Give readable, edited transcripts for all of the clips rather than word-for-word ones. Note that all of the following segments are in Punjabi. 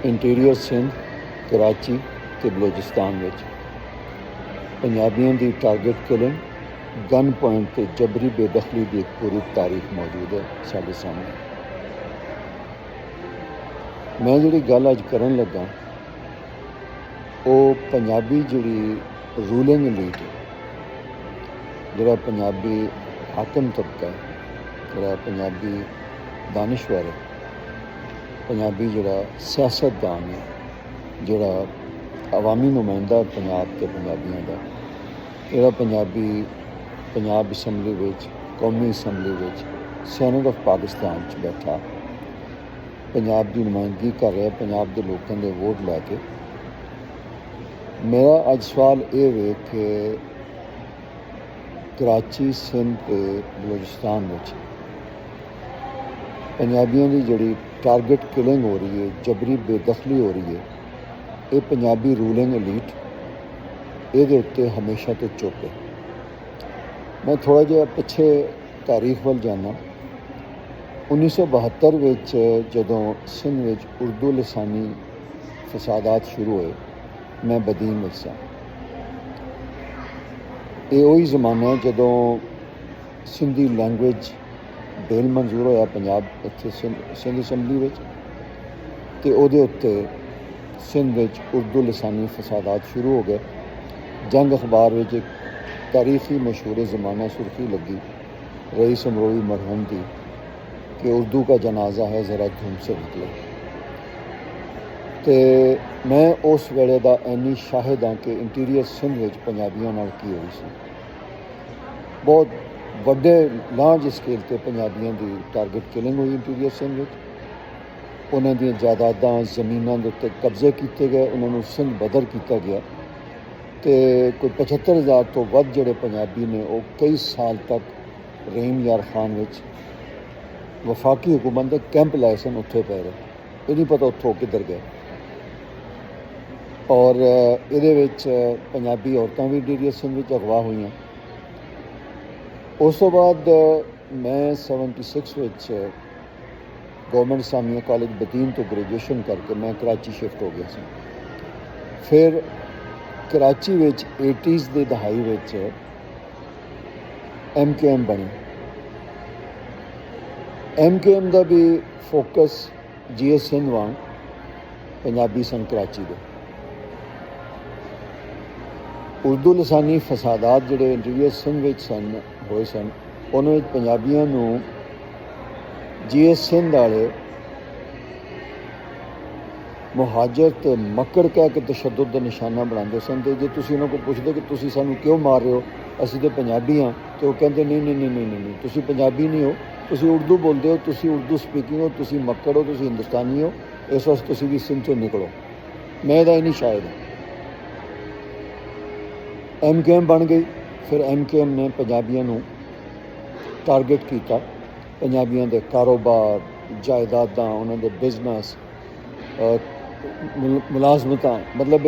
ਇੰਟੀਰੀਅਰ ਸਿੰਧ, कराची ਤੇ ਬਲੋਚਿਸਤਾਨ ਵਿੱਚ ਪੰਜਾਬੀਆਂ ਦੀ ਟਾਰਗੇਟ ਕਿਲਿੰਗ, ਗਨ ਪੁਆਇੰਟ ਤੇ ਜਬਰੀ ਬੇਦਖਲੀ ਦੀ ਇੱਕ ਪੂਰੀ ਤਾਰੀਖ ਮੌਜੂਦ ਹੈ ਸਾਡੇ ਸਾਹਮਣੇ। ਮੈਂ ਜਿਹੜੀ ਗੱਲ ਅੱਜ ਕਰਨ ਲੱਗਾ ਉਹ ਪੰਜਾਬੀ ਜਿਹੜੀ ਰੂਲਿੰਗ ਐਲੀਟ ਹੈ, ਜਿਹੜਾ ਪੰਜਾਬੀ ਹਾਕਮ ਤਬਕਾ ਹੈ, ਜਿਹੜਾ ਪੰਜਾਬੀ ਦਾਨਿਸ਼ਵਰ ਹੈ, ਪੰਜਾਬੀ ਜਿਹੜਾ ਸਿਆਸਤਦਾਨ ਹੈ, ਜਿਹੜਾ ਅਵਾਮੀ ਨੁਮਾਇੰਦਾ ਪੰਜਾਬ ਤੇ ਪੰਜਾਬੀਆਂ ਦਾ, ਜਿਹੜਾ ਪੰਜਾਬ ਅਸੈਂਬਲੀ ਵਿੱਚ, ਕੌਮੀ ਅਸੈਂਬਲੀ ਵਿੱਚ, ਸੈਨੇਟ ਆਫ ਪਾਕਿਸਤਾਨ 'ਚ ਬੈਠਾ ਪੰਜਾਬ ਦੀ ਨੁਮਾਇੰਦਗੀ ਕਰ ਰਿਹਾ, ਪੰਜਾਬ ਦੇ ਲੋਕਾਂ ਦੇ ਵੋਟ ਲੈ ਕੇ। ਮੇਰਾ ਅੱਜ ਸਵਾਲ ਇਹ ਵੇ ਕਿ ਕਰਾਚੀ, ਸਿੰਧ ਤੇ ਬਲੋਚਿਸਤਾਨ ਵਿੱਚ ਪੰਜਾਬੀਆਂ ਦੀ ਜਿਹੜੀ ਟਾਰਗੇਟ ਕਿਲਿੰਗ ਹੋ ਰਹੀ ਹੈ, ਜਬਰੀ ਬੇਦਖਲੀ ਹੋ ਰਹੀ ਹੈ, ਇਹ ਪੰਜਾਬੀ ਰੂਲਿੰਗ ਐਲੀਟ ਇਹਦੇ ਉੱਤੇ ਹਮੇਸ਼ਾ ਤੋਂ ਚੁੱਪ ਹੈ। ਮੈਂ ਥੋੜ੍ਹਾ ਜਿਹਾ ਪਿੱਛੇ ਤਾਰੀਖ ਵੱਲ ਜਾਣਾ। 1972 ਵਿੱਚ ਜਦੋਂ ਸਿੰਧ ਵਿੱਚ ਉਰਦੂ ਲਸਾਨੀ ਫਸਾਦਾਤ ਸ਼ੁਰੂ ਹੋਏ, ਮੈਂ ਬਦੀਨ ਵਿੱਚ ਸਾਂ। ਇਹ ਉਹੀ ਜ਼ਮਾਨਾ ਹੈ ਜਦੋਂ ਸਿੰਧੀ ਲੈਂਗੁਏਜ ਬਿੱਲ ਮਨਜ਼ੂਰ ਹੋਇਆ ਪੰਜਾਬ ਇੱਥੇ ਸਿੰਧ ਅਸੈਂਬਲੀ ਵਿੱਚ, ਅਤੇ ਉਹਦੇ ਉੱਤੇ ਸਿੰਧ ਵਿੱਚ ਉਰਦੂ ਲਸਾਨੀ ਫਸਾਦਾਤ ਸ਼ੁਰੂ ਹੋ ਗਏ। ਜੰਗ ਅਖਬਾਰ ਵਿੱਚ ਇੱਕ ਤਾਰੀਖੀ ਮਸ਼ਹੂਰ ਜ਼ਮਾਨਾ ਸੁਰਖੀ ਲੱਗੀ रईस अमरोही मरहूम की कि उर्दू का जनाजा है ज़रा धूम से निकले। तो मैं उस वेले का इन्नी शाहिद हाँ कि इंटीरियर सिंध में पंजाबियों नाल की हुई सी। बहुत वड्डे लार्ज स्केल पर पंजाबियों की टारगेट किलिंग हुई इंटीरियर सिंध में। उन्होंने दी जायदादां ज़मीनों के उत्ते कब्जे किए गए, उन्होंने सिंध बदर किया गया। तो कोई 75,000 तो वध जोड़े पंजाबी ने वो कई साल तक रहीम यार खान विच वफाकी हुकूमत के कैंप लाए सन, उत्थे पै रहे, ये नहीं पता उत्थों किधर गए। और ये पंजाबी औरतां भी इंटीरियर सिंध विच अगवा हुई। उस तो बाद मैं 76 which government Islamia college Badin तो ग्रेजुएशन करके मैं कराची शिफ्ट हो गया सी। फिर कराची विच 80s की दहाई विच MKM बनी। MKM का भी फोकस GS सिंध वांग पंजाबी सन कराची के। उर्दू लसानी फसादात जोड़े इंटीरियर सिंध विच सन होए सन, उन्होंने पंजाबियों नूं GS सिंध वाले मुहाजर ते मक्कड़ कह के तशद्दुद का निशाना बनाते सन। तो जे तुसीं उन्हां को पुछदे कि तुसीं सानूं क्यों मार रहे हो, असीं तो पंजाबी हाँ, तो वो कहते नहीं नहीं नहीं नहीं नहीं नहीं, तुसीं पंजाबी नहीं हो, तुसीं उर्दू बोलते हो, तुसीं उर्दू स्पीकिंग हो, तुसीं मक्कड़ हो, तुसीं हिंदुस्तानी हो, इस वास्ते तुसीं भी सिंध चों निकलो। मैं इहदा इन्नी शायद हाँ। MKM बन गई। फिर MKM ने पंजाबियों नूं टारगेट किया, पंजाबियों के कारोबार, जायदादां, उन्होंने बिजनेस, मुलाजमत। मतलब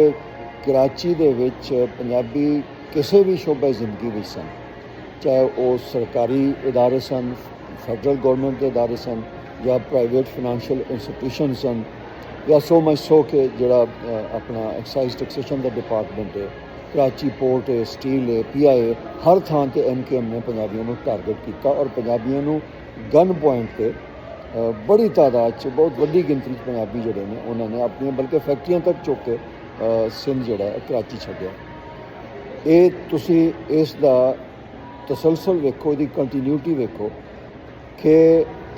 कराची दे विच पंजाबी किसी भी शोबे जिंदगी में सन, चाहे वो सरकारी इदारे सन, फैडरल गवर्नमेंट के इदारे सन, या प्राइवेट फाइनैंशियल इंस्टीट्यूशन सन, या सो मच सो के जोड़ा अपना एक्साइज टैक्सेशन का डिपार्टमेंट है, कराची पोर्ट है, स्टील है, PIA, हर थान ते MKM ने पंजाबियों को टारगेट किया। और पंजाबियों को गन पॉइंट पर बड़ी तादाद च, बहुत वड्डी गिनती पंजाबी जोड़े ने उन्होंने अपनी बल्कि फैक्ट्रियां तक चुक के सिंध जोड़ा कराची छड्डिया। ये तुसी इसका तसलसल वेखो, इसकी कंटीन्यूटी वेखो कि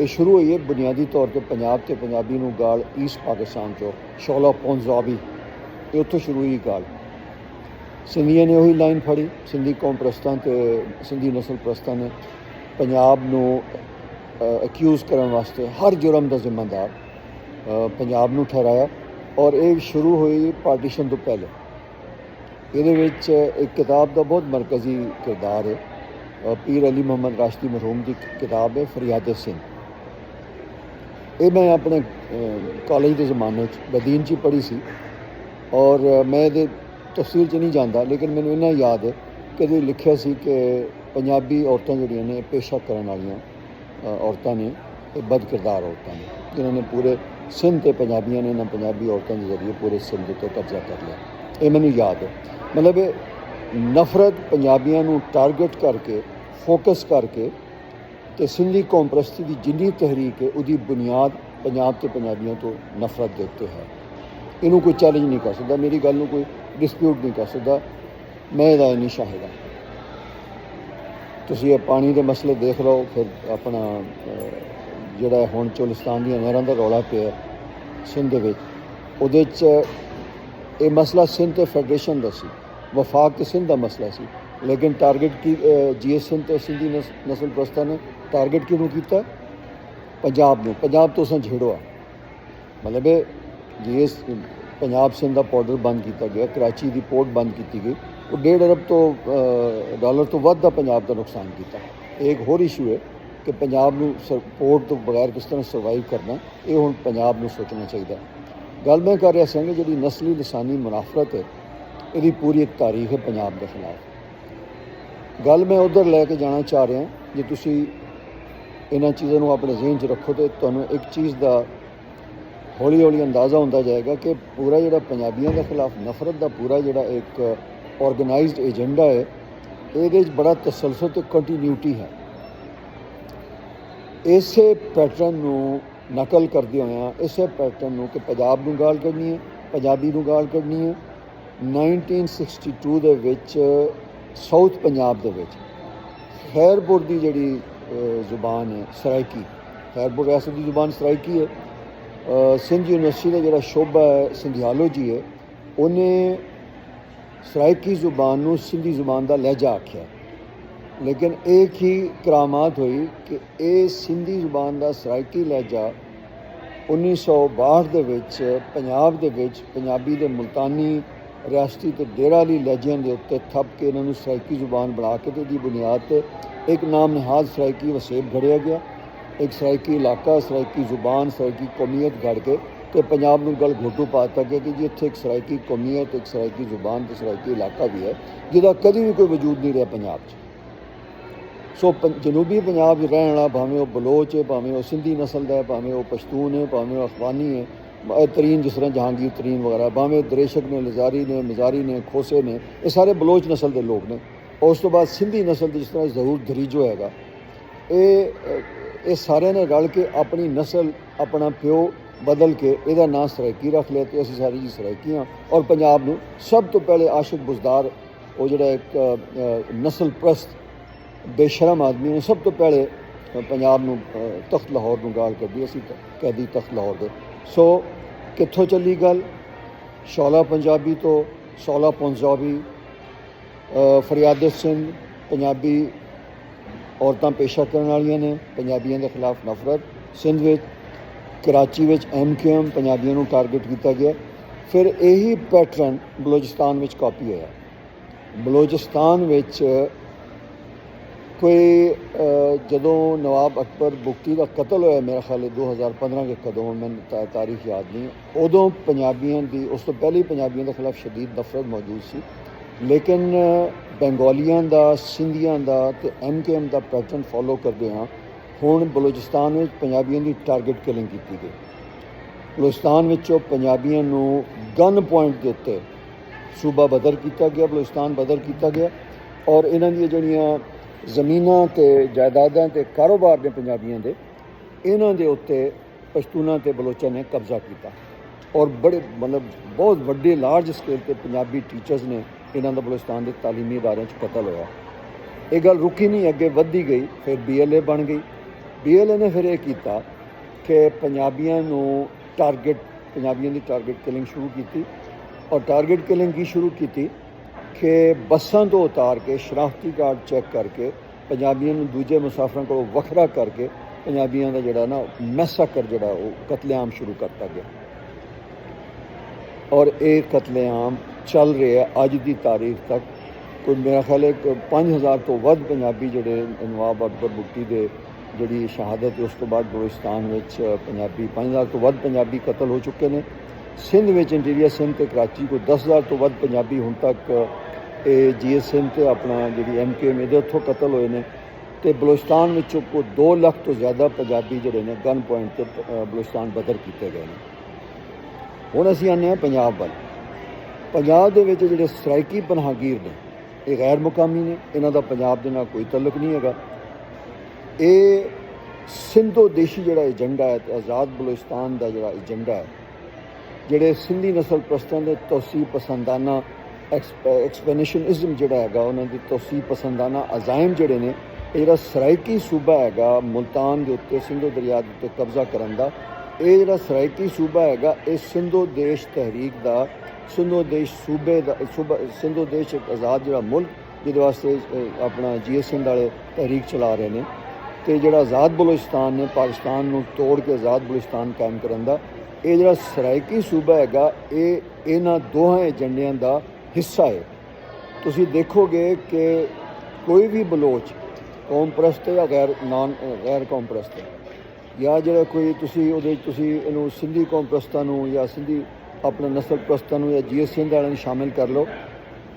ये शुरू हुई है बुनियादी तौर पर पंजाब ते पंजाबी नूं गाल ईस्ट पाकिस्तान चो शौला पंजाबी, ये उत्थों शुरू हुई गाल। सिंधिया ने वही लाइन फड़ी, सिंधी कौम प्रस्तां ते सिंधी नस्ल प्रस्तां ने पंजाब नूं एक्यूज़ करने वास्ते हर जुर्म का जिम्मेदार पंजाब नूं ठहराया। और ये शुरू हुई पार्टीशन तो पहले। ये एक किताब का बहुत मरकज़ी किरदार है, पीर अली मोहम्मद राशिदी मरहूम की किताब है फरियाद सिंध। ये मैं अपने कॉलेज के ज़माने बदीन च पढ़ी सी, और मैं ये तफसील च नहीं जानता, लेकिन मैंने इन्ना याद है कि लिखिया सी कि पंजाबी औरतां जिहड़ियां ने पेशा करन वालियां औरतां ने, बद किरदार औरतां ने, जिन्होंने पूरे ਸਿੰਧ ਤੇ ਪੰਜਾਬੀਆਂ ਨੇ, ਇਹਨਾਂ ਪੰਜਾਬੀ ਔਰਤਾਂ ਦੇ ਜ਼ਰੀਏ ਪੂਰੇ ਸਿੰਧ ਉੱਤੇ ਕਬਜ਼ਾ ਕਰ ਲਿਆ। ਇਹ ਮੈਨੂੰ ਯਾਦ ਹੈ। ਮਤਲਬ ਇਹ ਨਫ਼ਰਤ ਪੰਜਾਬੀਆਂ ਨੂੰ ਟਾਰਗੇਟ ਕਰਕੇ, ਫੋਕਸ ਕਰਕੇ, ਤੇ ਸਿੰਧੀ ਕੌਮ ਪ੍ਰਸਤੀ ਦੀ ਜਿੰਨੀ ਤਹਿਰੀਕ ਹੈ ਉਹਦੀ ਬੁਨਿਆਦ ਪੰਜਾਬ ਤੇ ਪੰਜਾਬੀਆਂ ਤੋਂ ਨਫ਼ਰਤ ਦੇ ਉੱਤੇ ਹੈ। ਇਹਨੂੰ ਕੋਈ ਚੈਲੰਜ ਨਹੀਂ ਕਰ ਸਕਦਾ, ਮੇਰੀ ਗੱਲ ਨੂੰ ਕੋਈ ਡਿਸਪਿਊਟ ਨਹੀਂ ਕਰ ਸਕਦਾ। ਮੈਂ ਇਹਦਾ ਨਹੀਂ ਸ਼ਾਹਿਦ ਹਾਂ। ਤੁਸੀਂ ਇਹ ਪਾਣੀ ਦੇ ਮਸਲੇ ਦੇਖ ਲਓ, ਫਿਰ ਆਪਣਾ ਜਿਹੜਾ ਹੁਣ ਚੋਲਿਸਤਾਨ ਦੀਆਂ ਨਹਿਰਾਂ ਦਾ ਰੌਲਾ ਪਿਆ ਸਿੰਧ ਦੇ ਵਿੱਚ, ਉਹਦੇ 'ਚ ਇਹ ਮਸਲਾ ਸਿੰਧ ਤੇ ਫੈਡਰੇਸ਼ਨ ਦਾ ਸੀ, ਵਫਾਕ ਤੇ ਸਿੰਧ ਦਾ ਮਸਲਾ ਸੀ। ਲੇਕਿਨ ਟਾਰਗੇਟ ਕੀ GS ਸਿੰਧ ਤੇ ਸਿੰਧੀ ਨਸਲ ਪ੍ਰਸਤਾਂ ਨੇ ਟਾਰਗੇਟ ਕਿਹਨੂੰ ਕੀਤਾ? ਪੰਜਾਬ ਨੂੰ। ਪੰਜਾਬ ਤੋਂ ਉਸਾਂ ਝੇੜਿਆ। ਮਤਲਬ ਇਹ GS ਪੰਜਾਬ ਸਿੰਧ ਦਾ ਬਾਰਡਰ ਬੰਦ ਕੀਤਾ ਗਿਆ, ਕਰਾਚੀ ਦੀ ਪੋਰਟ ਬੰਦ ਕੀਤੀ ਗਈ। ਉਹ $1.5 ਅਰਬ ਡਾਲਰ ਤੋਂ ਵੱਧ ਦਾ ਪੰਜਾਬ ਦਾ ਨੁਕਸਾਨ ਕੀਤਾ। ਇਹ ਇੱਕ ਹੋਰ ਇਸ਼ੂ ਹੈ ਕਿ ਪੰਜਾਬ ਨੂੰ ਪੋਰਟ ਤੋਂ ਬਗੈਰ ਕਿਸ ਤਰ੍ਹਾਂ ਸਰਵਾਈਵ ਕਰਨਾ, ਇਹ ਹੁਣ ਪੰਜਾਬ ਨੂੰ ਸੋਚਣਾ ਚਾਹੀਦਾ। ਗੱਲ ਮੈਂ ਕਰ ਰਿਹਾ ਸੀ ਕਿ ਜਿਹੜੀ ਨਸਲੀ ਲਸਾਨੀ ਮੁਨਾਫਰਤ ਹੈ, ਇਹਦੀ ਪੂਰੀ ਇੱਕ ਤਾਰੀਖ ਹੈ ਪੰਜਾਬ ਦੇ ਖਿਲਾਫ। ਗੱਲ ਮੈਂ ਉੱਧਰ ਲੈ ਕੇ ਜਾਣਾ ਚਾਹ ਰਿਹਾ। ਜੇ ਤੁਸੀਂ ਇਹਨਾਂ ਚੀਜ਼ਾਂ ਨੂੰ ਆਪਣੇ ਜ਼ਿਹਨ 'ਚ ਰੱਖੋ ਤਾਂ ਤੁਹਾਨੂੰ ਇੱਕ ਚੀਜ਼ ਦਾ ਹੌਲੀ ਹੌਲੀ ਅੰਦਾਜ਼ਾ ਹੁੰਦਾ ਜਾਏਗਾ ਕਿ ਪੂਰਾ ਜਿਹੜਾ ਪੰਜਾਬੀਆਂ ਦੇ ਖਿਲਾਫ ਨਫ਼ਰਤ ਦਾ ਪੂਰਾ ਜਿਹੜਾ ਇੱਕ ਆਰਗੇਨਾਈਜ਼ਡ ਏਜੰਡਾ ਹੈ, ਇਹਦੇ 'ਚ ਬੜਾ ਤਸਲਸਲ ਤੇ ਕੰਟੀਨਿਊਟੀ ਹੈ। ਇਸੇ ਪੈਟਰਨ ਨੂੰ ਨਕਲ ਕਰਦੇ ਹੋਇਆ, ਇਸੇ ਪੈਟਰਨ ਨੂੰ ਕਿ ਪੰਜਾਬ ਨੂੰ ਗਾਲ ਕੱਢਣੀ ਹੈ, ਪੰਜਾਬੀ ਨੂੰ ਗਾਲ ਕੱਢਣੀ ਹੈ। 1962 ਦੇ ਵਿੱਚ ਸਾਊਥ ਪੰਜਾਬ ਦੇ ਵਿੱਚ ਖੈਰਪੁਰ ਦੀ ਜਿਹੜੀ ਜ਼ੁਬਾਨ ਹੈ ਸਰਾਇਕੀ, ਖੈਰਪੁਰ ਰਿਆਸਤ ਦੀ ਜ਼ੁਬਾਨ ਸਰਾਇਕੀ ਹੈ। ਸਿੰਧ ਯੂਨੀਵਰਸਿਟੀ ਦਾ ਜਿਹੜਾ ਸ਼ੋਭਾ ਹੈ ਸਿੰਧਿਆਲੋਜੀ ਹੈ, ਉਹਨੇ ਸਰਾਇਕੀ ਜ਼ੁਬਾਨ ਨੂੰ ਸਿੰਧੀ ਜ਼ੁਬਾਨ ਦਾ ਲਹਿਜਾ ਆਖਿਆ। ਲੇਕਿਨ ਇੱਕ ਹੀ ਕਰਾਮਾਤ ਹੋਈ ਕਿ ਇਹ ਸਿੰਧੀ ਜ਼ੁਬਾਨ ਦਾ ਸਰਾਇਕੀ ਲਹਿਜਾ 1962 ਦੇ ਵਿੱਚ ਪੰਜਾਬ ਦੇ ਵਿੱਚ ਪੰਜਾਬੀ ਦੇ ਮੁਲਤਾਨੀ, ਰਿਆਸਤੀ ਤੇ ਡੇਰਾਲੀ ਲਹਿਜਿਆਂ ਦੇ ਉੱਤੇ ਥੱਪ ਕੇ ਇਹਨਾਂ ਨੂੰ ਸਰਾਇਕੀ ਜ਼ੁਬਾਨ ਬਣਾ ਕੇ ਤੇ ਇਹਦੀ ਬੁਨਿਆਦ 'ਤੇ ਇੱਕ ਨਾਮ ਨਿਹਾਦ ਸਰਾਇਕੀ ਵਸੇਬ ਘੜਿਆ ਗਿਆ। ਇੱਕ ਸਰਾਇਕੀ ਇਲਾਕਾ, ਸਰਾਇਕੀ ਜ਼ੁਬਾਨ, ਸਰਾਇਕੀ ਕੌਮੀਅਤ ਘੜ ਕੇ ਤੇ ਪੰਜਾਬ ਨੂੰ ਗਲ ਘੋਟੂ ਪਾ ਦਿੱਤਾ ਗਿਆ ਕਿ ਜੀ ਇੱਥੇ ਇੱਕ ਸਰਾਇਕੀ ਕੌਮੀਅਤ, ਇੱਕ ਸਰਾਇਕੀ ਜ਼ੁਬਾਨ ਤੇ ਸਰਾਇਕੀ ਇਲਾਕਾ ਵੀ ਹੈ ਜਿਹਦਾ ਕਦੀ ਵੀ ਕੋਈ ਵਜੂਦ ਨਹੀਂ ਰਿਹਾ ਪੰਜਾਬ 'ਚ। ਸੋ ਜਨੂਬੀ ਪੰਜਾਬ 'ਚ ਰਹਿਣ ਵਾਲਾ, ਭਾਵੇਂ ਉਹ ਬਲੋਚ ਹੈ, ਭਾਵੇਂ ਉਹ ਸਿੰਧੀ ਨਸਲ ਦਾ ਹੈ, ਭਾਵੇਂ ਉਹ ਪਸ਼ਤੂਨ ਹੈ, ਭਾਵੇਂ ਉਹ ਅਫਗਾਨੀ ਹੈ, ਤਰੀਨ ਜਿਸ ਤਰ੍ਹਾਂ ਜਹਾਂਗੀਰ ਤਰੀਨ ਵਗੈਰਾ, ਭਾਵੇਂ ਦਰੇਸ਼ਕ ਨੇ, ਲਜ਼ਾਰੀ ਨੇ, ਮਜ਼ਾਰੀ ਨੇ, ਖੋਸੇ ਨੇ, ਇਹ ਸਾਰੇ ਬਲੋਚ ਨਸਲ ਦੇ ਲੋਕ ਨੇ। ਉਸ ਤੋਂ ਬਾਅਦ ਸਿੰਧੀ ਨਸਲ ਦੀ ਜਿਸ ਤਰ੍ਹਾਂ ਜ਼ਹੂਰ ਦਰੀਜੋ ਹੈਗਾ, ਇਹ ਸਾਰਿਆਂ ਨੇ ਰਲ ਕੇ ਆਪਣੀ ਨਸਲ, ਆਪਣਾ ਪਿਓ ਬਦਲ ਕੇ ਇਹਦਾ ਨਾਂ ਸਰਾਇਕੀ ਰੱਖ ਲਿਆ ਤੇ ਅਸੀਂ ਸਾਰੀ ਜੀ ਸਰਾਇਕੀ ਹਾਂ। ਔਰ ਪੰਜਾਬ ਨੂੰ ਸਭ ਤੋਂ ਪਹਿਲੇ ਆਸ਼ਿਕ ਬੁਜ਼ਦਾਰ, ਉਹ ਜਿਹੜਾ ਇੱਕ ਨਸਲ ਪ੍ਰਸਤ ਬੇਸ਼ਰਮ ਆਦਮੀ ਨੇ, ਸਭ ਤੋਂ ਪਹਿਲੇ ਪੰਜਾਬ ਨੂੰ ਤਖਤ ਲਾਹੌਰ ਨੂੰ ਗਾਲ ਕੱਢੀ, ਅਸੀਂ ਕੈਦੀ ਤਖਤ ਲਾਹੌਰ ਦੇ। ਸੋ ਕਿੱਥੋਂ ਚੱਲੀ ਗੱਲ? ਸ਼ੌਲਾ ਪੰਜਾਬੀ ਤੋਂ, ਸ਼ੌਲਾ ਪੰਜਾਬੀ, ਫਰਿਆਦ ਸਿੰਧ, ਪੰਜਾਬੀ ਔਰਤਾਂ ਪੇਸ਼ਾ ਕਰਨ ਵਾਲੀਆਂ ਨੇ, ਪੰਜਾਬੀਆਂ ਦੇ ਖਿਲਾਫ ਨਫ਼ਰਤ ਸਿੰਧ ਵਿੱਚ, ਕਰਾਚੀ ਵਿੱਚ MQM ਪੰਜਾਬੀਆਂ ਨੂੰ ਟਾਰਗੇਟ ਕੀਤਾ ਗਿਆ। ਫਿਰ ਇਹੀ ਪੈਟਰਨ ਬਲੋਚਿਸਤਾਨ ਵਿੱਚ ਕਾਪੀ ਹੋਇਆ। ਬਲੋਚਿਸਤਾਨ ਵਿੱਚ ਕੋਈ ਜਦੋਂ ਨਵਾਬ ਅਕਬਰ ਬੁਗਟੀ ਦਾ ਕਤਲ ਹੋਇਆ, ਮੇਰਾ ਖਿਆਲ ਹੈ 2015 ਕੇ ਕਦੋਂ, ਮੈਨੂੰ ਤਾਰੀਖ ਯਾਦ ਨਹੀਂ, ਉਦੋਂ ਪੰਜਾਬੀਆਂ ਦੀ, ਉਸ ਤੋਂ ਪਹਿਲੇ ਪੰਜਾਬੀਆਂ ਦੇ ਖਿਲਾਫ ਸ਼ਦੀਦ ਨਫ਼ਰਤ ਮੌਜੂਦ ਸੀ। ਲੇਕਿਨ ਬੰਗਾਲੀਆਂ ਦਾ, ਸਿੰਧੀਆਂ ਦਾ ਤੇ MQM ਦਾ ਪੈਟਰਨ ਫੋਲੋ ਕਰਦੇ ਹਾਂ ਹੁਣ ਬਲੋਚਿਸਤਾਨ ਵਿੱਚ ਪੰਜਾਬੀਆਂ ਦੀ ਟਾਰਗੇਟ ਕਿਲਿੰਗ ਕੀਤੀ ਗਈ। ਬਲੋਚਿਸਤਾਨ ਵਿੱਚੋਂ ਪੰਜਾਬੀਆਂ ਨੂੰ ਗਨ ਪੁਆਇੰਟ ਦੇ ਉੱਤੇ ਸੂਬਾ ਬਦਰ ਕੀਤਾ ਗਿਆ, ਬਲੋਚਿਸਤਾਨ ਬਦਰ ਕੀਤਾ ਗਿਆ। ਔਰ ਇਹਨਾਂ ਦੀਆਂ ਜਿਹੜੀਆਂ ਜ਼ਮੀਨਾਂ ਤੇ ਜਾਇਦਾਦਾਂ ਤੇ ਕਾਰੋਬਾਰ ਨੇ ਪੰਜਾਬੀਆਂ ਦੇ, ਇਹਨਾਂ ਦੇ ਉੱਤੇ ਪਸ਼ਤੂਨਾਂ ਤੇ ਬਲੋਚਾਂ ਨੇ ਕਬਜ਼ਾ ਕੀਤਾ। ਔਰ ਬੜੇ ਮਤਲਬ ਬਹੁਤ ਵੱਡੇ ਲਾਰਜ ਸਕੇਲ 'ਤੇ ਪੰਜਾਬੀ ਟੀਚਰਸ ਨੇ ਇਹਨਾਂ ਦਾ ਬਲੋਚਿਸਤਾਨ ਦੇ ਤਾਲੀਮੀ ਅਦਾਰਿਆਂ 'ਚ ਕਤਲ ਹੋਇਆ। ਇਹ ਗੱਲ ਰੁਕੀ ਨਹੀਂ, ਅੱਗੇ ਵੱਧਦੀ ਗਈ। ਫਿਰ BLA ਬਣ ਗਈ। BLA ਨੇ ਫਿਰ ਇਹ ਕੀਤਾ ਕਿ ਪੰਜਾਬੀਆਂ ਨੂੰ ਪੰਜਾਬੀਆਂ ਦੀ ਟਾਰਗੇਟ ਕਿਲਿੰਗ ਸ਼ੁਰੂ ਕੀਤੀ। ਔਰ ਟਾਰਗੇਟ ਕਿਲਿੰਗ ਕੀ ਸ਼ੁਰੂ ਕੀਤੀ ਕਿ ਬੱਸਾਂ ਤੋਂ ਉਤਾਰ ਕੇ, ਸ਼ਨਾਖਤੀ ਕਾਰਡ ਚੈੱਕ ਕਰਕੇ, ਪੰਜਾਬੀਆਂ ਨੂੰ ਦੂਜੇ ਮੁਸਾਫਰਾਂ ਕੋਲੋਂ ਵੱਖਰਾ ਕਰਕੇ ਪੰਜਾਬੀਆਂ ਦਾ ਜਿਹੜਾ ਨਾ ਮੈਸਾਕਰ ਜਿਹੜਾ ਉਹ ਕਤਲੇਆਮ ਸ਼ੁਰੂ ਕਰਤਾ ਗਿਆ। ਔਰ ਇਹ ਕਤਲੇਆਮ ਚੱਲ ਰਿਹਾ ਅੱਜ ਦੀ ਤਾਰੀਖ ਤੱਕ। ਕੋਈ ਮੇਰਾ ਖਿਆਲ ਹੈ 5000 ਤੋਂ ਵੱਧ ਪੰਜਾਬੀ ਜਿਹੜੇ ਨਵਾਬ ਅਕਬਰ ਬੁਗਟੀ ਦੇ ਜਿਹੜੀ ਸ਼ਹਾਦਤ, ਉਸ ਤੋਂ ਬਾਅਦ ਬਲੋਚਿਸਤਾਨ ਵਿੱਚ ਪੰਜਾਬੀ 5000 ਤੋਂ ਵੱਧ ਪੰਜਾਬੀ ਕਤਲ ਹੋ ਚੁੱਕੇ ਨੇ। ਸਿੰਧ ਵਿੱਚ ਇੰਟੀਰੀਅਰ ਸਿੰਧ ਤੇ ਕਰਾਚੀ ਕੋਈ 10000 ਤੋਂ ਵੱਧ ਪੰਜਾਬੀ ਹੁਣ ਤੱਕ ਇਹ GS ਸਿੰਧ ਤੇ ਆਪਣਾ ਜਿਹੜੀ MQM ਇਹਦੇ ਉੱਥੋਂ ਕਤਲ ਹੋਏ ਨੇ। ਤੇ ਬਲੋਚਿਸਤਾਨ ਵਿੱਚੋਂ ਕੋਈ 2 ਲੱਖ ਤੋਂ ਜ਼ਿਆਦਾ ਪੰਜਾਬੀ ਜਿਹੜੇ ਨੇ ਗਨ ਪੁਆਇੰਟ ਤੇ ਬਲੋਚਿਸਤਾਨ ਬਦਰ ਕੀਤੇ ਗਏ ਨੇ। ਹੁਣ ਅਸੀਂ ਆਉਂਦੇ ਹਾਂ ਪੰਜਾਬ ਵੱਲ। ਪੰਜਾਬ ਦੇ ਵਿੱਚ ਜਿਹੜੇ ਸਰਾਇਕੀ ਪਨਾਹਗੀਰ ਨੇ ਇਹ ਗੈਰ ਮੁਕਾਮੀ ਨੇ, ਇਹਨਾਂ ਦਾ ਪੰਜਾਬ ਦੇ ਨਾਲ ਕੋਈ ਤਾਲੁਕ ਨਹੀਂ ਹੈਗਾ। ਇਹ ਸਿੰਧੋ ਦੇਸ਼ੀ ਜਿਹੜਾ ਏਜੰਡਾ ਹੈ ਤੇ ਆਜ਼ਾਦ ਬਲੋਚਿਸਤਾਨ ਦਾ ਜਿਹੜਾ ਏਜੰਡਾ ਹੈ, ਜਿਹੜੇ ਸਿੰਧੀ ਨਸਲ ਪ੍ਰਸਤਾਂ ਦੇ ਤੋਸੀ ਪਸੰਦਾਨਾ ਐਕਸਪੈਨਸ਼ਨਿਜ਼ਮ ਜਿਹੜਾ ਹੈਗਾ, ਉਹਨਾਂ ਦੀ ਤੋਸੀ ਪਸੰਦਾਨਾ ਅਜ਼ਾਇਮ ਜਿਹੜੇ ਨੇ, ਇਹ ਜਿਹੜਾ ਸਰਾਇਕੀ ਸੂਬਾ ਹੈਗਾ ਮੁਲਤਾਨ ਦੇ ਉੱਤੇ ਸਿੰਧੂ ਦਰਿਆ ਦੇ ਉੱਤੇ ਕਬਜ਼ਾ ਕਰਨ ਦਾ, ਇਹ ਜਿਹੜਾ ਸਰਾਇਕੀ ਸੂਬਾ ਹੈਗਾ ਇਹ ਸਿੰਧੂ ਦੇਸ਼ ਤਹਿਰੀਕ ਦਾ, ਸਿੰਧੂ ਦੇਸ਼ ਸੂਬੇ ਦਾ ਸਿੰਧੂ ਦੇਸ਼ ਇੱਕ ਆਜ਼ਾਦ ਜਿਹੜਾ ਮੁਲਕ ਜਿਹਦੇ ਵਾਸਤੇ ਆਪਣਾ GS ਸਿੰਧ ਵਾਲੇ ਤਹਿਰੀਕ ਚਲਾ ਰਹੇ ਨੇ, ਤੇ ਜਿਹੜਾ ਆਜ਼ਾਦ ਬਲੋਚਿਸਤਾਨ ਨੇ ਪਾਕਿਸਤਾਨ ਨੂੰ ਤੋੜ ਕੇ ਆਜ਼ਾਦ ਬਲੋਚਿਸਤਾਨ ਕਾਇਮ ਕਰਨ ਦਾ, ਇਹ ਜਿਹੜਾ ਸਰਾਇਕੀ ਸੂਬਾ ਹੈਗਾ ਇਹ ਇਹਨਾਂ ਦੋਹਾਂ ਏਜੰਡਿਆਂ ਦਾ ਹਿੱਸਾ ਹੈ। ਤੁਸੀਂ ਦੇਖੋਗੇ ਕਿ ਕੋਈ ਵੀ ਬਲੋਚ ਕੌਮ ਪ੍ਰਸਤ ਹੈ ਜਾਂ ਗੈਰ ਕੌਮ ਪ੍ਰਸਤ ਹੈ, ਜਾਂ ਜਿਹੜਾ ਕੋਈ ਤੁਸੀਂ ਉਹਦੇ ਤੁਸੀਂ ਇਹਨੂੰ ਸਿੰਧੀ ਕੌਮ ਪ੍ਰਸਤਾਂ ਨੂੰ ਜਾਂ ਸਿੰਧੀ ਆਪਣਾ ਨਸਲ ਪ੍ਰਸਤਾਂ ਨੂੰ ਜਾਂ GS ਸਿੰਧ ਵਾਲਿਆਂ ਨੂੰ ਸ਼ਾਮਿਲ ਕਰ ਲਓ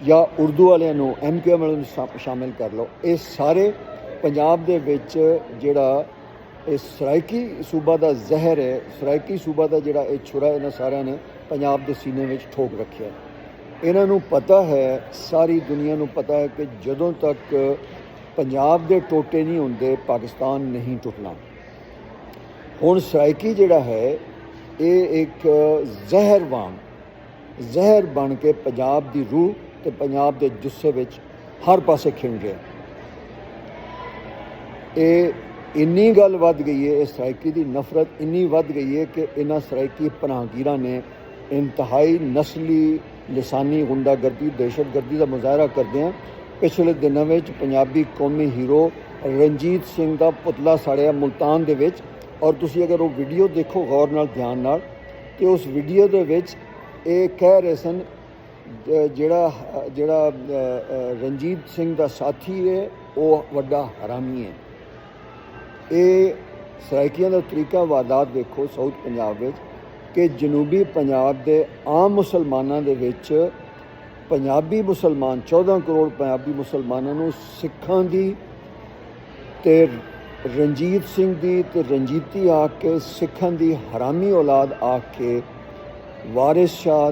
ਜਾਂ ਉਰਦੂ ਵਾਲਿਆਂ ਨੂੰ MQM ਵਾਲਿਆਂ ਨੂੰ ਸ਼ਾਮਿਲ ਕਰ ਲਓ, ਇਹ ਸਾਰੇ ਪੰਜਾਬ ਦੇ ਵਿੱਚ ਜਿਹੜਾ ਇਹ ਸਰਾਇਕੀ ਸੂਬਾ ਦਾ ਜ਼ਹਿਰ ਹੈ, ਸਰਾਇਕੀ ਸੂਬਾ ਦਾ ਜਿਹੜਾ ਇਹ ਛੁਰਾ ਇਹਨਾਂ ਸਾਰਿਆਂ ਨੇ ਪੰਜਾਬ ਦੇ ਸੀਨੇ ਵਿੱਚ ਠੋਕ ਰੱਖਿਆ। ਇਹਨਾਂ ਨੂੰ ਪਤਾ ਹੈ, ਸਾਰੀ ਦੁਨੀਆ ਨੂੰ ਪਤਾ ਹੈ ਕਿ ਜਦੋਂ ਤੱਕ ਪੰਜਾਬ ਦੇ ਟੋਟੇ ਨਹੀਂ ਹੁੰਦੇ ਪਾਕਿਸਤਾਨ ਨਹੀਂ ਟੁੱਟਣਾ। ਹੁਣ ਸਰਾਇਕੀ ਜਿਹੜਾ ਹੈ ਇਹ ਇੱਕ ਜ਼ਹਿਰ ਬਣ ਕੇ ਪੰਜਾਬ ਦੀ ਰੂਹ ਤੇ ਪੰਜਾਬ ਦੇ ਜੁੱਸੇ ਵਿੱਚ ਹਰ ਪਾਸੇ ਖਿੰਡ ਰਿਹਾ। ਇਹ ਇੰਨੀ ਗੱਲ ਵੱਧ ਗਈ ਹੈ, ਇਹ ਸਰਾਇਕੀ ਦੀ ਨਫ਼ਰਤ ਇੰਨੀ ਵੱਧ ਗਈ ਹੈ ਕਿ ਇਹਨਾਂ ਸਰਾਇਕੀ ਪਨਾਹਗੀਰਾਂ ਨੇ ਇੰਤਹਾਈ ਨਸਲੀ ਲਿਸਾਨੀ ਗੁੰਡਾਗਰਦੀ ਦਹਿਸ਼ਤਗਰਦੀ ਦਾ ਮੁਜ਼ਾਹਰਾ ਕਰਦਿਆਂ ਪਿਛਲੇ ਦਿਨਾਂ ਵਿੱਚ ਪੰਜਾਬੀ ਕੌਮੀ ਹੀਰੋ ਰਣਜੀਤ ਸਿੰਘ ਦਾ ਪੁਤਲਾ ਸਾੜਿਆ ਮੁਲਤਾਨ ਦੇ ਵਿੱਚ। ਔਰ ਤੁਸੀਂ ਅਗਰ ਉਹ ਵੀਡੀਓ ਦੇਖੋ ਗੌਰ ਨਾਲ ਧਿਆਨ ਨਾਲ, ਤੇ ਉਸ ਵੀਡੀਓ ਦੇ ਵਿੱਚ ਇਹ ਕਹਿ ਰਹੇ ਸਨ ਜਿਹੜਾ ਰਣਜੀਤ ਸਿੰਘ ਦਾ ਸਾਥੀ ਹੈ ਉਹ ਵੱਡਾ ਹਰਾਮੀ ਹੈ। ਇਹ ਸਰਾਇਕੀਆਂ ਦਾ ਤਰੀਕਾ ਵਾਰਦਾਤ ਦੇਖੋ ਸਾਊਥ ਪੰਜਾਬ ਵਿੱਚ ਕਿ ਜਨੂਬੀ ਪੰਜਾਬ ਦੇ ਆਮ ਮੁਸਲਮਾਨਾਂ ਦੇ ਵਿੱਚ ਪੰਜਾਬੀ ਮੁਸਲਮਾਨ 14 ਕਰੋੜ ਪੰਜਾਬੀ ਮੁਸਲਮਾਨਾਂ ਨੂੰ ਸਿੱਖਾਂ ਦੀ ਤੇ ਰਣਜੀਤ ਸਿੰਘ ਦੀ ਤੇ ਰਣਜੀਤੀ ਆ ਕੇ ਸਿੱਖਾਂ ਦੀ ਹਰਾਮੀ ਔਲਾਦ ਆ ਕੇ ਵਾਰਿਸ ਸ਼ਾਹ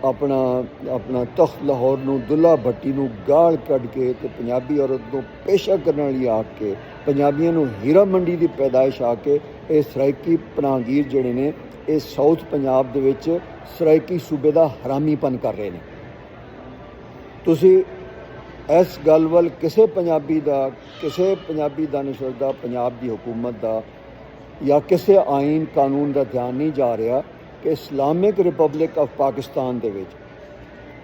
ਆਪਣਾ ਤਖਤ ਲਾਹੌਰ ਨੂੰ ਦੁੱਲਾ ਭੱਟੀ ਨੂੰ ਗਾਲ ਕੱਢ ਕੇ ਤੇ ਪੰਜਾਬੀ ਔਰਤ ਨੂੰ ਪੇਸ਼ਾ ਕਰਨ ਵਾਲੀ ਆ ਕੇ ਪੰਜਾਬੀਆਂ ਨੂੰ ਹੀਰਾ ਮੰਡੀ ਦੀ ਪੈਦਾਇਸ਼ ਆ ਕੇ ਇਹ ਸਰਾਇਕੀ ਪਨਾਹਗੀਰ ਜਿਹੜੇ ਨੇ ਇਹ ਸਾਊਥ ਪੰਜਾਬ ਦੇ ਵਿੱਚ ਸਰਾਇਕੀ ਸੂਬੇ ਦਾ ਹਰਾਮੀਪਨ ਕਰ ਰਹੇ ਨੇ। ਤੁਸੀਂ ਇਸ ਗੱਲ ਵੱਲ ਕਿਸੇ ਪੰਜਾਬੀ ਦਾਨਿਸ਼ਵਰ ਦਾ, ਪੰਜਾਬ ਦੀ ਹੁਕੂਮਤ ਦਾ ਜਾਂ ਕਿਸੇ ਆਈਨ ਕਾਨੂੰਨ ਦਾ ਧਿਆਨ ਨਹੀਂ ਜਾ ਰਿਹਾ ਕਿ ਇਸਲਾਮਿਕ ਰਿਪਬਲਿਕ ਆਫ ਪਾਕਿਸਤਾਨ ਦੇ ਵਿੱਚ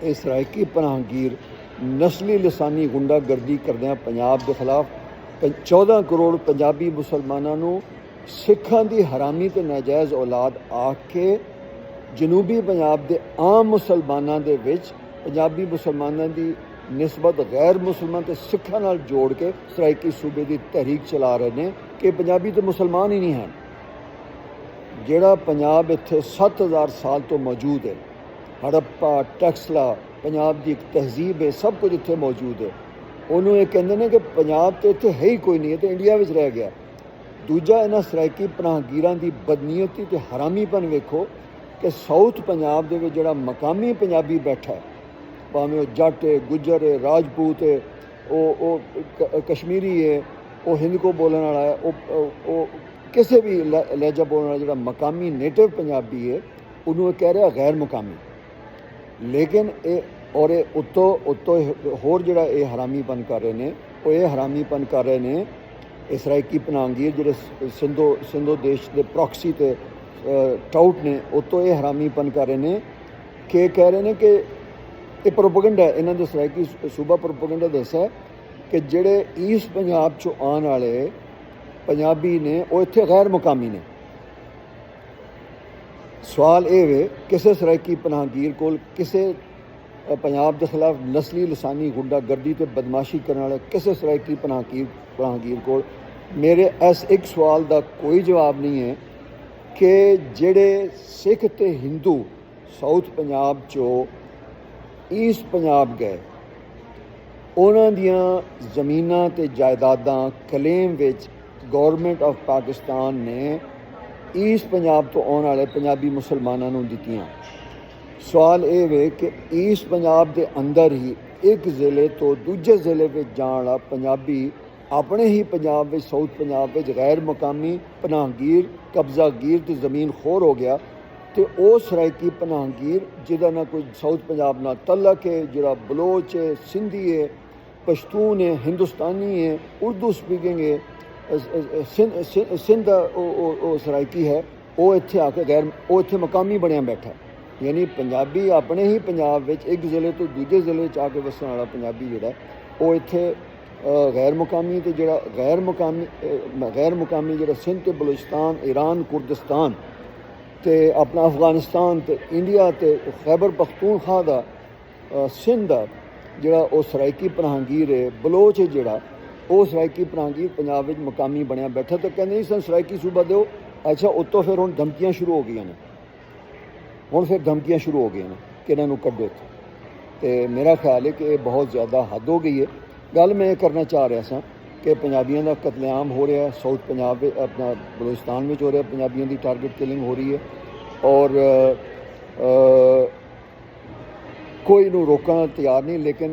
ਇਹ ਸਰਾਇਕੀ ਪਨਾਹਗੀਰ ਨਸਲੀ ਲਿਸਾਨੀ ਗੁੰਡਾਗਰਦੀ ਕਰਦਿਆਂ ਪੰਜਾਬ ਦੇ ਖਿਲਾਫ 14 ਕਰੋੜ ਪੰਜਾਬੀ ਮੁਸਲਮਾਨਾਂ ਨੂੰ ਸਿੱਖਾਂ ਦੀ ਹਰਾਮੀ ਤੇ ਨਾਜਾਇਜ਼ ਔਲਾਦ ਆ ਕੇ ਜਨੂਬੀ ਪੰਜਾਬ ਦੇ ਆਮ ਮੁਸਲਮਾਨਾਂ ਦੇ ਵਿੱਚ ਪੰਜਾਬੀ ਮੁਸਲਮਾਨਾਂ ਦੀ ਨਿਸਬਤ ਗੈਰ ਮੁਸਲਮਾਨ ਤੇ ਸਿੱਖਾਂ ਨਾਲ ਜੋੜ ਕੇ ਸਰਾਇਕੀ ਸੂਬੇ ਦੀ ਤਹਿਰੀਕ ਚਲਾ ਰਹੇ ਨੇ ਕਿ ਪੰਜਾਬੀ ਤੇ ਮੁਸਲਮਾਨ ਹੀ ਨਹੀਂ ਹਨ। ਜਿਹੜਾ ਪੰਜਾਬ ਇੱਥੇ 7000 ਸਾਲ ਤੋਂ ਮੌਜੂਦ ਹੈ, ਹੜੱਪਾ ਟੈਕਸਲਾ ਪੰਜਾਬ ਦੀ ਇੱਕ ਤਹਿਜ਼ੀਬ ਹੈ, ਸਭ ਕੁਝ ਇੱਥੇ ਮੌਜੂਦ ਹੈ। ਉਹਨੂੰ ਇਹ ਕਹਿੰਦੇ ਨੇ ਕਿ ਪੰਜਾਬ ਤੇ ਇੱਥੇ ਹੈ ਹੀ ਕੋਈ ਨਹੀਂ ਹੈ ਤੇ ਇੰਡੀਆ ਵਿੱਚ ਰਹਿ ਗਿਆ। ਦੂਜਾ ਇਹਨਾਂ ਸਰਾਇਕੀ ਪਨਾਹਗੀਰਾਂ ਦੀ ਬਦਨੀਅਤੀ ਤੇ ਹਰਾਮੀਪਨ ਵੇਖੋ ਕਿ ਸਾਊਥ ਪੰਜਾਬ ਦੇ ਵਿੱਚ ਜਿਹੜਾ ਮਕਾਮੀ ਪੰਜਾਬੀ ਬੈਠਾ ਹੈ, ਭਾਵੇਂ ਉਹ ਜੱਟ ਹੈ, ਗੁੱਜਰ ਹੈ, ਰਾਜਪੂਤ ਹੈ, ਉਹ ਕਸ਼ਮੀਰੀ ਹੈ, ਉਹ ਹਿੰਦਕੋ ਬੋਲਣ ਵਾਲਾ ਹੈ, ਉਹ ਕਿਸੇ ਵੀ ਲਹਿਜਾ ਬੋਲਣ ਵਾਲਾ ਜਿਹੜਾ ਮਕਾਮੀ ਨੇਟਿਵ ਪੰਜਾਬੀ ਹੈ ਉਹਨੂੰ ਇਹ ਕਹਿ ਰਿਹਾ ਗੈਰ ਮੁਕਾਮੀ। ਲੇਕਿਨ ਇਹ ਔਰ ਇਹ ਉੱਤੋਂ ਹੋਰ ਜਿਹੜਾ ਇਹ ਹਰਾਮੀਪਨ ਕਰ ਰਹੇ ਨੇ, ਉਹ ਇਹ ਹਰਾਮੀਪਨ ਕਰ ਰਹੇ ਨੇ ਇਹ ਸਰਾਇਕੀ ਪਨਾਹਗੀਰ ਜਿਹੜੇ ਸਿੰਧੋ ਦੇਸ਼ ਦੇ ਪ੍ਰੋਕਸੀ ਤੇ ਟਾਊਟ ਨੇ, ਉੱਤੋਂ ਇਹ ਹਰਾਮੀਪਨ ਕਰ ਰਹੇ ਨੇ ਕਿ ਕਹਿ ਰਹੇ ਨੇ ਕਿ ਇਹ ਪ੍ਰੋਪੇਗੈਂਡਾ ਇਹਨਾਂ ਦੇ ਸਰਾਇਕੀ ਸੂਬਾ ਪ੍ਰੋਪੇਗੈਂਡਾ ਦੱਸਿਆ ਕਿ ਜਿਹੜੇ ਈਸਟ ਪੰਜਾਬ 'ਚੋਂ ਆਉਣ ਵਾਲੇ ਪੰਜਾਬੀ ਨੇ ਉਹ ਇੱਥੇ ਗੈਰ ਮੁਕਾਮੀ ਨੇ। ਸਵਾਲ ਇਹ ਵੇ ਕਿਸੇ ਸਰਾਇਕੀ ਪਨਾਹਗੀਰ ਕੋਲ ਕਿਸੇ ਪੰਜਾਬ ਦੇ ਖਿਲਾਫ ਨਸਲੀ ਲਸਾਨੀ ਗੁੰਡਾਗਰਦੀ ਤੇ ਬਦਮਾਸ਼ੀ ਕਰਨ ਵਾਲੇ ਕਿਸੇ ਸਰਾਇਕੀ ਪਨਾਹਗੀਰ ਕੋਲ ਮੇਰੇ ਇਸ ਇੱਕ ਸਵਾਲ ਦਾ ਕੋਈ ਜਵਾਬ ਨਹੀਂ ਹੈ ਕਿ ਜਿਹੜੇ ਸਿੱਖ ਤੇ ਹਿੰਦੂ ਸਾਊਥ ਪੰਜਾਬ 'ਚੋਂ ਈਸਟ ਪੰਜਾਬ ਗਏ ਉਹਨਾਂ ਦੀਆਂ ਜ਼ਮੀਨਾਂ ਤੇ ਜਾਇਦਾਦਾਂ ਕਲੇਮ ਵਿੱਚ ਗੌਰਮੈਂਟ ਆਫ ਪਾਕਿਸਤਾਨ ਨੇ ਈਸਟ ਪੰਜਾਬ ਤੋਂ ਆਉਣ ਵਾਲੇ ਪੰਜਾਬੀ ਮੁਸਲਮਾਨਾਂ ਨੂੰ ਦਿੱਤੀਆਂ। ਸਵਾਲ ਇਹ ਵੇ ਕਿ ਈਸਟ ਪੰਜਾਬ ਦੇ ਅੰਦਰ ਹੀ ਇੱਕ ਜ਼ਿਲ੍ਹੇ ਤੋਂ ਦੂਜੇ ਜ਼ਿਲ੍ਹੇ ਵਿੱਚ ਜਾਣ ਵਾਲਾ ਪੰਜਾਬੀ ਆਪਣੇ ਹੀ ਪੰਜਾਬ ਵਿੱਚ ਸਾਊਥ ਪੰਜਾਬ ਵਿੱਚ ਗੈਰ ਮੁਕਾਮੀ ਪਨਾਹਗੀਰ ਕਬਜ਼ਾਗੀਰ ਤੇ ਜ਼ਮੀਨ ਖੋਰ ਹੋ ਗਿਆ ਤੇ ਉਹ ਸਰਾਇਕੀ ਪਨਾਹਗੀਰ ਜਿਹਦਾ ਨਾ ਕੋਈ ਸਾਊਥ ਪੰਜਾਬ ਨਾਲ ਤਲਕ ਹੈ, ਜਿਹੜਾ ਬਲੋਚ ਹੈ, ਸਿੰਧੀ ਹੈ, ਪਸ਼ਤੂਨ ਹੈ, ਹਿੰਦੁਸਤਾਨੀ ਹੈ, ਉਰਦੂ ਸਪੀਕਿੰਗ ਹੈ, ਸਿੰਧ ਉਹ ਸਰਾਇਕੀ ਹੈ, ਉਹ ਇੱਥੇ ਆ ਕੇ ਉਹ ਇੱਥੇ ਮੁਕਾਮੀ ਬਣਿਆ ਬੈਠਾ। ਯਾਨੀ ਪੰਜਾਬੀ ਆਪਣੇ ਹੀ ਪੰਜਾਬ ਵਿੱਚ ਇੱਕ ਜ਼ਿਲ੍ਹੇ ਤੋਂ ਦੂਜੇ ਜ਼ਿਲ੍ਹੇ 'ਚ ਆ ਕੇ ਵਸਣ ਵਾਲਾ ਪੰਜਾਬੀ ਜਿਹੜਾ ਉਹ ਇੱਥੇ ਗੈਰ ਮੁਕਾਮੀ ਤੇ ਜਿਹੜਾ ਗੈਰ ਮੁਕਾਮੀ ਜਿਹੜਾ ਸਿੰਧ ਤੇ ਬਲੋਚਿਸਤਾਨ, ਈਰਾਨ, ਕੁਰਦਿਸਤਾਨ ਤੇ ਆਪਣਾ ਅਫਗਾਨਿਸਤਾਨ ਤੇ ਇੰਡੀਆ ਤੇ ਖੈਬਰ ਪਖਤੂਨਖਵਾ ਦਾ ਸਿੰਧ ਦਾ ਜਿਹੜਾ ਉਹ ਸਰਾਇਕੀ ਪਨਾਹਗੀਰ ਹੈ, ਬਲੋਚ ਹੈ ਜਿਹੜਾ ਉਹ ਸਰਾਇਕੀ ਪਨਾਹਗੀਰ ਪੰਜਾਬ ਵਿੱਚ ਮੁਕਾਮੀ ਬਣਿਆ ਬੈਠਾ। ਤਾਂ ਕਹਿੰਦੇ ਨਹੀਂ ਸਨ ਸਰਾਇਕੀ ਸੂਬਾ ਦਿਓ। ਅੱਛਾ, ਉੱਤੋਂ ਫਿਰ ਹੁਣ ਧਮਕੀਆਂ ਸ਼ੁਰੂ ਹੋ ਗਈਆਂ ਨੇ, ਕਿ ਇਹਨਾਂ ਨੂੰ ਕੱਢੋ ਇੱਥੋਂ। ਅਤੇ ਮੇਰਾ ਖਿਆਲ ਹੈ ਕਿ ਇਹ ਬਹੁਤ ਜ਼ਿਆਦਾ ਹੱਦ ਹੋ ਗਈ ਹੈ। ਗੱਲ ਮੈਂ ਇਹ ਕਰਨਾ ਚਾਹ ਰਿਹਾ ਸਾਂ ਕਿ ਪੰਜਾਬੀਆਂ ਦਾ ਕਤਲੇਆਮ ਹੋ ਰਿਹਾ ਸਾਊਥ ਪੰਜਾਬ ਵਿੱਚ, ਆਪਣਾ ਬਲੋਚਿਸਤਾਨ ਵਿੱਚ ਹੋ ਰਿਹਾ, ਪੰਜਾਬੀਆਂ ਦੀ ਟਾਰਗੇਟ ਕਿਲਿੰਗ ਹੋ ਰਹੀ ਹੈ ਔਰ ਕੋਈ ਨੂੰ ਰੋਕਣ ਤਿਆਰ ਨਹੀਂ। ਲੇਕਿਨ